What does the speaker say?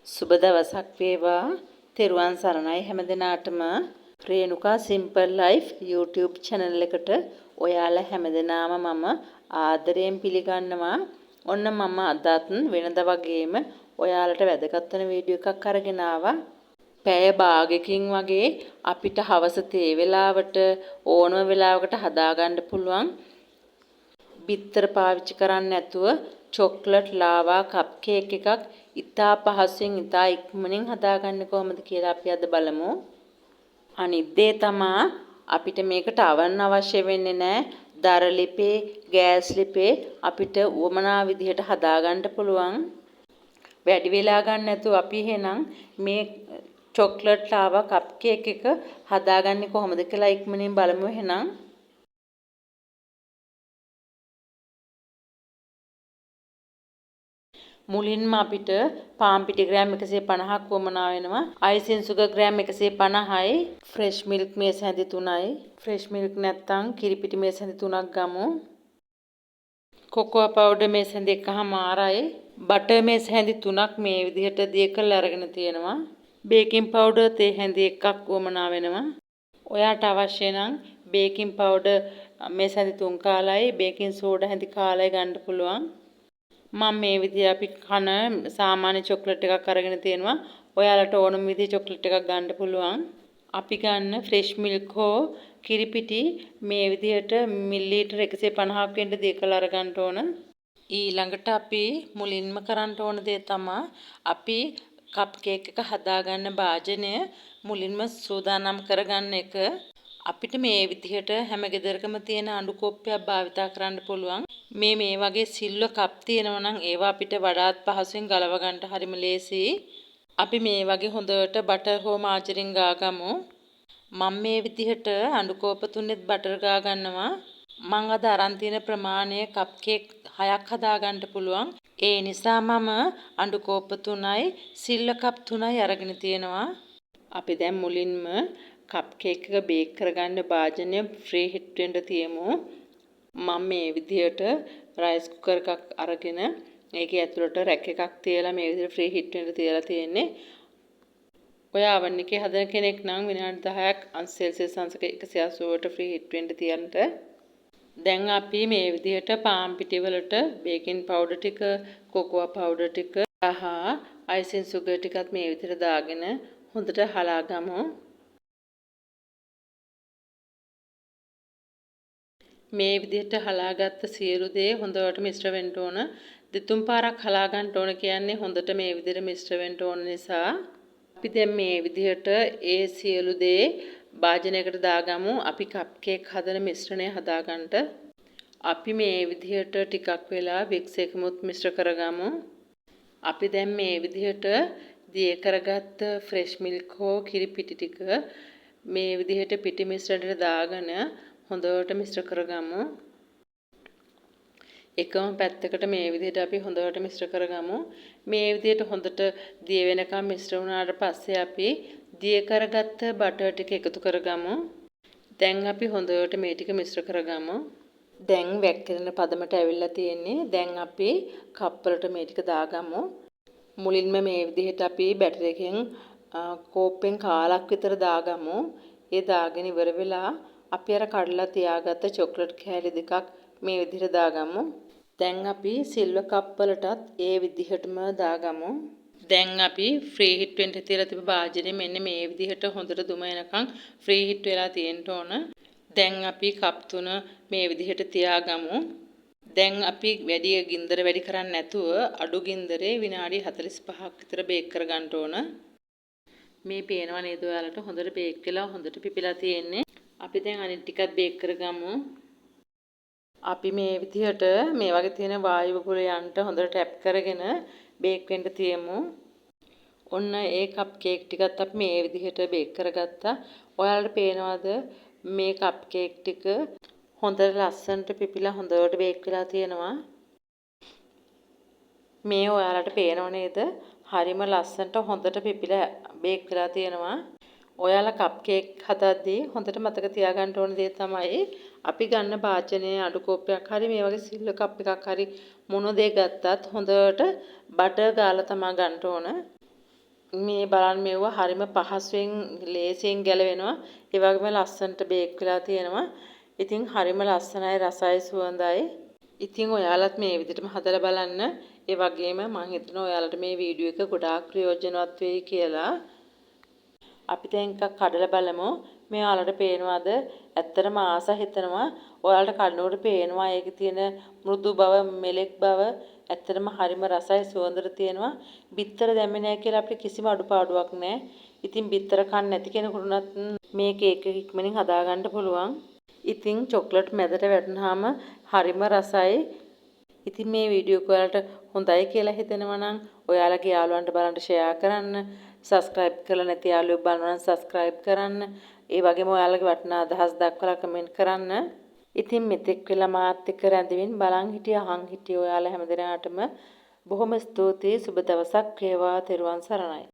සුබ දවසක් වේවා. තෙරුවන් සරණයි හැමදෙනාටම. Renuka simple life YouTube channel එකට ඔයාලා හැමදෙනාම මම ආදරයෙන් පිළිගන්නවා. ඔන්න මම අදත් වෙනද වගේම ඔයාලට වැදගත් වෙන වීඩියෝ එකක් අරගෙන ආවා. පැය භාගයකින් වගේ අපිට හවස තේ වෙලාවට ඕනම වෙලාවකට හදාගන්න පුළුවන් බිත්තර පාවිච්චි කරන්නේ නැතුව චොක්ලට් ලාවා කප් කේක් එකක් ඉතා පහසුවෙන් ඉතා ඉක්මනින් හදාගන්නේ කොහොමද කියලා අපි අද බලමු. අනිත් දේ තමා අපිට මේකට අවන් අවශ්‍ය වෙන්නේ නැහැ. දර ලිපේ, ගෑස් ලිපේ අපිට උවමනා විදිහට හදාගන්න පුළුවන්. වැඩි වෙලා ගන්න නැතුව අපි එහෙනම් මේ චොක්ලට් ලාවා කප් කේක් එක හදාගන්නේ කොහොමද කියලා ඉක්මනින් බලමු එහෙනම්. මුලින්ම අපිට පාන් පිටි ග්‍රෑම් 150ක් වමනා වෙනවා. අයිසින් සුගර් ග්‍රෑම් 150යි. ෆ්‍රෙෂ් මිල්ක් මේස හැඳි 3යි. ෆ්‍රෙෂ් මිල්ක් නැත්තම් කිරි පිටි මේස හැඳි 3ක් ගමු. කොකෝ පවුඩර් මේස හැඳි 1/2යි. බටර් මේස හැඳි 3ක් මේ විදිහට දිය කරලා අරගෙන තියෙනවා. බේකින් පවුඩර් තේ හැඳි 1ක් වමනා වෙනවා. ඔයාට අවශ්‍ය නම් බේකින් පවුඩර් මේස හැඳි 3 කාලයි, බේකින් සෝඩා හැඳි කාලයි ගන්න පුළුවන්. මම මේ විදිහ අපි කන සාමාන්‍ය චොක්ලට් එකක් අරගෙන තියෙනවා. ඔයාලට ඕනම විදිහේ චොක්ලට් එකක් ගන්න පුළුවන්. අපි ගන්න ෆ්‍රෙෂ් මිල්ක් හෝ කිරි පිටි මේ විදිහට මිලිලීටර් 150ක් වෙන්න දිය කරලා අරගන්න ඕන. ඊළඟට අපි මුලින්ම කරන්න ඕන දේ තමයි අපි කප් කේක් එක හදාගන්න භාජනය මුලින්ම සූදානම් කරගන්න එක. අපිට මේ විදිහට හැම ගෙදරකම තියෙන අඬු කොප්පයක් භාවිතා කරන්න පුළුවන්. මේ වගේ සිල්වර් කප් තියෙනවා නම් ඒවා අපිට වඩාත් පහසුවෙන් ගලව ගන්නට හරිම ලේසියි. අපි මේ වගේ හොඳට බටර් හෝ මාජරින් ගාගමු. මම මේ විදිහට අඬු කෝප තුනෙත් බටර් ගා ගන්නවා. මම අද අරන් තියෙන ප්‍රමාණය කප් කේක් 6ක් හදා ගන්න පුළුවන්. ඒ නිසා මම අඬු කෝප 3යි සිල්වර් කප් 3යි අරගෙන තියෙනවා. අපි දැන් මුලින්ම කප් කේක් එක බේක් කරගන්න භාජනය ෆ්‍රී හිට් වෙන්න තියමු. මම මේ විදිහට රයිස් කුකර් එකක් අරගෙන ඒකේ ඇතුළට රැක් එකක් තියලා මේ විදිහට ෆ්‍රී හිට් වෙන්න තියලා තියෙන්නේ. ඔය oven එකේ හදන කෙනෙක් නම් විනාඩි 10ක් අංශ සෙල්සියස් අංශක 180ට ෆ්‍රී හිට් වෙන්න තියන්න. දැන් අපි මේ විදිහට පාන් පිටි වලට බේකින් පවුඩර් ටික, කොකෝ පවුඩර් ටික සහ අයිසින් සුගර් ටිකත් මේ විදිහට දාගෙන හොඳට හලාගමු. මේ විදිහට හලාගත්ත සියලු දේ හොඳට මිශ්‍ර වෙන්න ඕන. දෙතුන් පාරක් හලා ගන්න ඕන කියන්නේ හොඳට මේ විදිහට මිශ්‍ර වෙන්න ඕන නිසා. අපි දැන් මේ විදිහට ඒ සියලු දේ භාජනයකට දාගමු. අපි කප් කේක් හදන මිශ්‍රණය හදාගන්න. අපි මේ විදිහට ටිකක් වෙලා වික්ස් එකමුත් මිශ්‍ර කරගමු. අපි දැන් මේ විදිහට දිය කරගත්ත ෆ්‍රෙෂ් මිල්ක් හෝ කිරි පිටි ටික මේ විදිහට පිටි මිශ්‍රණයට දාගෙන හොඳට මිශ්‍ර කරගමු. එකම පැත්තකට මේ විදිහට අපි හොඳට මිශ්‍ර කරගමු. මේ විදිහට හොඳට දිය වෙනකම් මිශ්‍ර වුණාට පස්සේ අපි දිය කරගත්ත බටර් ටික එකතු කරගමු. දැන් අපි හොඳට මේ ටික මිශ්‍ර කරගමු. දැන් වැක්කිරෙන පදමට ඇවිල්ලා තියෙන්නේ. දැන් අපි කප් වලට මේ ටික දාගමු. මුලින්ම මේ විදිහට අපි බැටර් එකෙන් කෝප්පෙන් කාලක් විතර දාගමු. ඒ දාගෙන ඉවර වෙලා අපි අර කඩලා තියාගත්ත චොක්ලට් කෑලි දෙකක් මේ විදිහට දාගමු. දැන් අපි සිල්වර් කප් වලටත් ඒ විදිහටම දාගමු. දැන් අපි ෆ්‍රී හිට් වෙන්න තියලා තිබ්බ භාජනය මෙන්න මේ විදිහට හොඳට දුම එනකන් ෆ්‍රී හිට් වෙලා තියෙන්න ඕන. දැන් අපි කප් 3 මේ විදිහට තියාගමු. දැන් අපි ගින්දර වැඩි කරන්නේ නැතුව අඩු ගින්දරේ විනාඩි 45ක් විතර බේක් කරගන්න ඕන. මේ පේනවා නේද ඔයාලට හොඳට බේක් වෙලා හොඳට පිපිලා තියෙන්නේ. අපි දැන් අනිත් ටිකත් බේක් කරගමු. අපි මේ විදිහට මේ වගේ තියෙන වායු වගුරයන්ට හොඳට ටැප් කරගෙන බේක් වෙන්න තියමු. ඔන්න ඒ කප් කේක් ටිකත් අපි මේ විදිහට බේක් කරගත්තා. ඔයාලට පේනවද මේ කප් කේක් ටික හොඳට ලස්සනට පිපිලා හොඳට බේක් වෙලා තියෙනවා. මේ ඔයාලට පේනව නේද? හරිම ලස්සනට හොඳට පිපිලා බේක් වෙලා තියෙනවා. ඔයාලා කප් කේක් හදද්දී හොඳට මතක තියාගන්න ඕන දේ තමයි අපි ගන්න භාජනයේ අඩු කෝප්පයක් හරි මේ වගේ සිල්වර් කප් එකක් හරි මොන දේ ගත්තත් හොඳට බටර් ගාලා තමයි ගන්න ඕන. මේ බලන්න මෙවුව හරිම පහසුවෙන් ලේසියෙන් ගැලවෙනවා. ඒ වගේම ලස්සනට බේක් වෙලා තියෙනවා. ඉතින් හරිම ලස්සනයි රසයි සුවඳයි. ඉතින් ඔයාලත් මේ විදිහටම හදලා බලන්න. ඒ වගේම මම හිතනවා ඔයාලට මේ වීඩියෝ එක ගොඩාක් ප්‍රයෝජනවත් වෙයි කියලා. අපි දැන් එකක් කඩලා බලමු. මේ ඔයාලට පේනවාද? ඇත්තටම ආස හිතෙනවා. ඔයාලට කඩනකොට පේනවා ඒකේ තියෙන මෘදු බව, මෙලෙක් බව ඇත්තටම හරිම රසයි සුවඳට තියෙනවා. බිත්තර දැම්මේ නැහැ කියලා අපිට කිසිම අඩුපාඩුවක් නැහැ. ඉතින් බිත්තර කන්න නැති කෙනෙකුට උනත් මේ කේක් එක ඉක්මනින් හදාගන්න පුළුවන්. ඉතින් චොක්ලට් මැදට වැටුනහම හරිම රසයි. ඉතින් මේ වීඩියෝ එක ඔයාලට හොඳයි කියලා හිතෙනවා නම් ඔයාලගේ යාළුවන්ට බලන්න ෂෙයා කරන්න. සබස්ක්‍රයිබ් කරලා නැති යාළුවෝ බලනවා නම් සබස්ක්‍රයිබ් කරන්න. ඒ වගේම ඔයාලගේ වටිනා අදහස් දක්වලා කමෙන්ට් කරන්න. ඉතින් මෙතෙක් වෙලා මාත් එක්ක රැඳෙමින් බලන් හිටිය අහන් හිටිය ඔයාලා හැමදෙනාටම බොහොම ස්තුතියි. සුබ දවසක් වේවා. තෙරුවන් සරණයි.